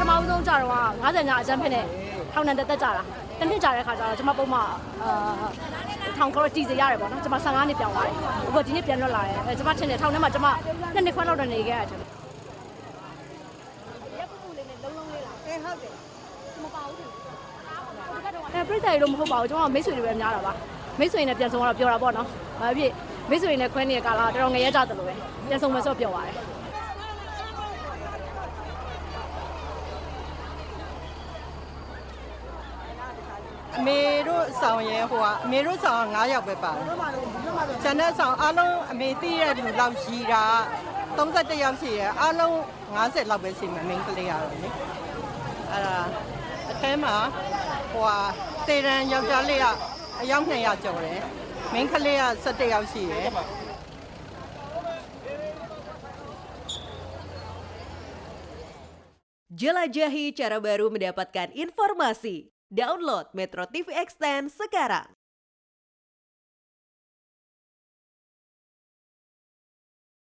ထမဆုံးကြာတော့90ညအကျန်းဖက်နဲ့ထောင်နဲ့တက်ကြတာတစ်နှစ်ကြာတဲ့ခါကျတော့ကျွန်မပုံမှန်ထောင်ခေါ်တီစီရတယ်ပေါ့နော်ကျွန်မ15နှစ်ပြောင်းသွားတယ်အခုဒီနေ့ပြန်လွတ်လာတယ်ကျွန်မထင်တယ်ထောင်ထဲမှာကျွန်မ2နှစ်ခွဲလောက်တော့နေခဲ့ရတယ်ရက်ပူလေးနဲ့လုံးလုံးလေးလားဟုတ်တယ်မပါဘူးပြိတ္တာတွေတော့မဟုတ်ပါဘူးကျွန်တော်မိတ်ဆွေတွေပဲများတာပါမိတ်ဆွေနဲ့ပြန်ဆုံတော့ပြောတာပေါ့နော်ဘာဖြစ်မိတ်ဆွေနဲ့ခွဲနေတဲ့ကာလတော်တော်ငရဲကြတယ်လို့ပဲပြန်ဆုံမယ်ဆိုပြောပါတယ်အမေတို့ဆောင်ရဲဟိုကအမေတို့ဆောင်9ယောက်ပဲပါတယ်။ကျန်တဲ့ဆောင်အားလုံးအမေသိတဲ့လူလောက်ရှိတာ31ယောက်ရှိရဲအားလုံး50လောက်ပဲရှိမယ်မင်းကလေးရတော့လေ။အဲ့ဒါအထဲမှာဟိုကတေရန်ယောက်ျားလေးကအယောက်200ကျော်တယ်။မင်းကလေးက17ယောက်ရှိရဲ။ Jelajahi cara baru mendapatkan informasi. Download Metro TV Extend sekarang.